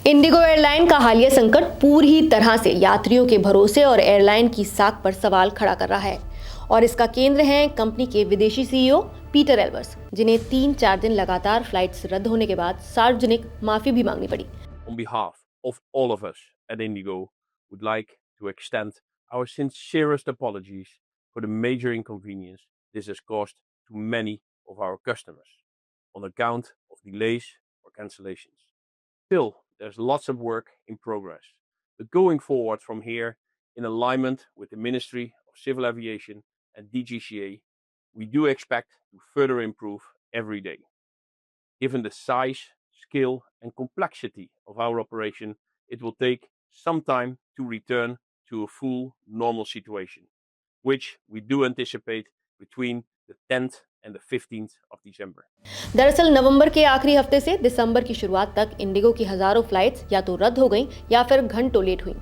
Indigo airline का हालिया संकट पूरी तरह से यात्रियों के भरोसे और एयरलाइन की साख पर सवाल खड़ा कर रहा है और इसका केंद्र है कंपनी के विदेशी सीईओ पीटर एल्बर्स, जिन्हें 3-4 दिन लगातार फ्लाइट्स रद्द होने के बाद सार्वजनिक माफी भी मांगनी पड़ी। On behalf of all of us at Indigo, would like to extend our sincerest apologies for the major inconvenience this has caused to many of our customers on account of delays or cancellations. Still, there's lots of work in progress, but going forward from here, in alignment with the Ministry of Civil Aviation and DGCA, we do expect to further improve every day. Given the size, scale, and complexity of our operation, it will take some time to return to a full normal situation, which we do anticipate between the 10th and the 15th of December. दरअसल नवंबर के आखिरी हफ्ते से दिसंबर की शुरुआत तक Indigo की हजारों फ्लाइट्स या तो रद्द हो गईं या फिर घंटों लेट हुईं।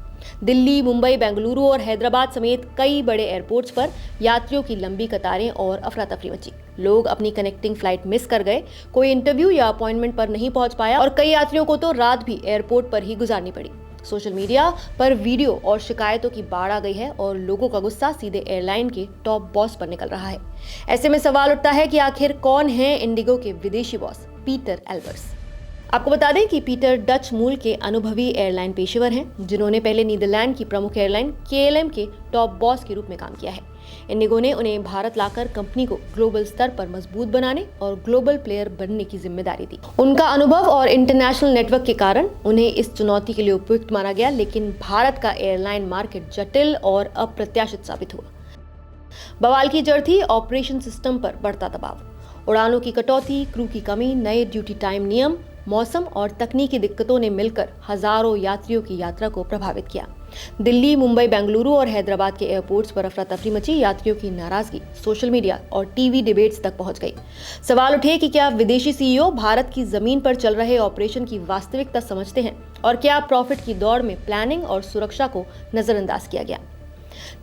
दिल्ली, मुंबई, बेंगलुरु और हैदराबाद समेत कई बड़े एयरपोर्ट्स पर यात्रियों की लंबी कतारें और अफरा तफरी मची। लोग अपनी कनेक्टिंग फ्लाइट मिस कर गए, कोई इंटरव्यू या अपॉइंटमेंट पर नहीं पहुंच पाया और कई यात्रियों को तो रात भी एयरपोर्ट पर ही गुजारनी पड़ी। सोशल मीडिया पर वीडियो और शिकायतों की बाढ़ आ गई है और लोगों का गुस्सा सीधे एयरलाइन के टॉप बॉस पर निकल रहा है। ऐसे में सवाल उठता है कि आखिर कौन है इंडिगो के विदेशी बॉस पीटर एल्बर्स। आपको बता दें कि पीटर डच मूल के अनुभवी एयरलाइन पेशेवर हैं, जिन्होंने पहले नीदरलैंड की प्रमुख एयरलाइन KLM के टॉप बॉस के रूप में काम किया है। इंडिगो ने उन्हें भारत लाकर कंपनी को ग्लोबल स्तर पर मजबूत बनाने और ग्लोबल प्लेयर बनने की जिम्मेदारी दी। उनका अनुभव और इंटरनेशनल नेटवर्क के कारण उन्हें इस चुनौती के लिए उपयुक्त माना गया, लेकिन भारत का एयरलाइन मार्केट जटिल और अप्रत्याशित साबित हुआ। बवाल की जड़ थी ऑपरेशन सिस्टम पर बढ़ता दबाव। उड़ानों की कटौती, क्रू की कमी, नए ड्यूटी टाइम नियम, मौसम और तकनीकी दिक्कतों ने मिलकर हजारों यात्रियों की यात्रा को प्रभावित किया। दिल्ली, मुंबई, बेंगलुरु और हैदराबाद के एयरपोर्ट्स पर अफरा तफरी मची। यात्रियों की नाराजगी सोशल मीडिया और टीवी डिबेट्स तक पहुंच गई। सवाल उठे कि क्या विदेशी सीईओ भारत की जमीन पर चल रहे ऑपरेशन की वास्तविकता समझते हैं और क्या प्रॉफिट की दौड़ में प्लानिंग और सुरक्षा को नजरअंदाज किया गया।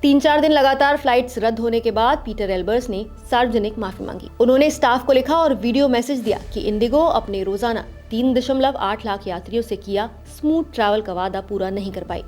3-4 दिन लगातार फ्लाइट्स रद्द होने के बाद पीटर एल्बर्स ने सार्वजनिक माफी मांगी। उन्होंने स्टाफ को लिखा और वीडियो मैसेज दिया कि इंडिगो अपने रोजाना 3.8 लाख यात्रियों से किया स्मूथ ट्रैवल का वादा पूरा नहीं कर पाई।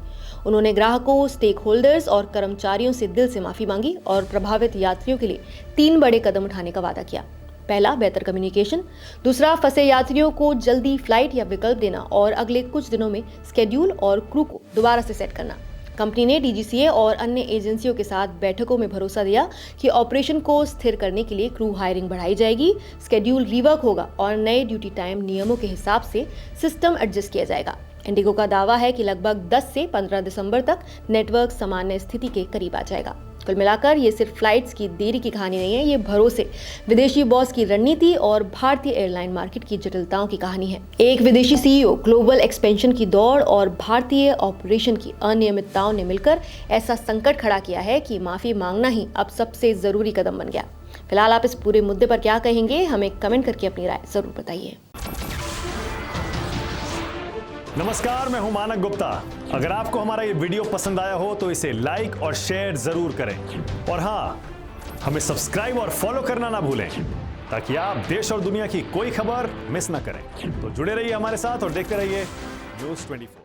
उन्होंने ग्राहकों, स्टेक होल्डर्स और कर्मचारियों से दिल से माफी मांगी और प्रभावित यात्रियों के लिए 3 बड़े कदम उठाने का वादा किया। पहला, बेहतर कम्युनिकेशन। दूसरा, फंसे यात्रियों को जल्दी फ्लाइट या विकल्प देना और अगले कुछ दिनों में स्केड्यूल और क्रू को दोबारा से सेट करना। कंपनी ने DGCA और अन्य एजेंसियों के साथ बैठकों में भरोसा दिया कि ऑपरेशन को स्थिर करने के लिए क्रू हायरिंग बढ़ाई जाएगी, स्केड्यूल रीवर्क होगा और नए ड्यूटी टाइम नियमों के हिसाब से सिस्टम एडजस्ट किया जाएगा। इंडिगो का दावा है कि लगभग 10 से 15 दिसंबर तक नेटवर्क सामान्य स्थिति के करीब आ जाएगा। कुल मिलाकर ये सिर्फ फ्लाइट्स की देरी की कहानी नहीं है, ये भरोसे, विदेशी बॉस की रणनीति और भारतीय एयरलाइन मार्केट की जटिलताओं की कहानी है। एक विदेशी सीईओ, ग्लोबल एक्सपेंशन की दौड़ और भारतीय ऑपरेशन की अनियमितताओं ने मिलकर ऐसा संकट खड़ा किया है कि माफी मांगना ही अब सबसे जरूरी कदम बन गया। फिलहाल आप इस पूरे मुद्दे पर क्या कहेंगे, हमें कमेंट करके अपनी राय जरूर बताइए। नमस्कार, मैं हूं मानक गुप्ता। अगर आपको हमारा ये वीडियो पसंद आया हो तो इसे लाइक और शेयर जरूर करें और हाँ, हमें सब्सक्राइब और फॉलो करना ना भूलें ताकि आप देश और दुनिया की कोई खबर मिस ना करें। तो जुड़े रहिए हमारे साथ और देखते रहिए न्यूज़ 24।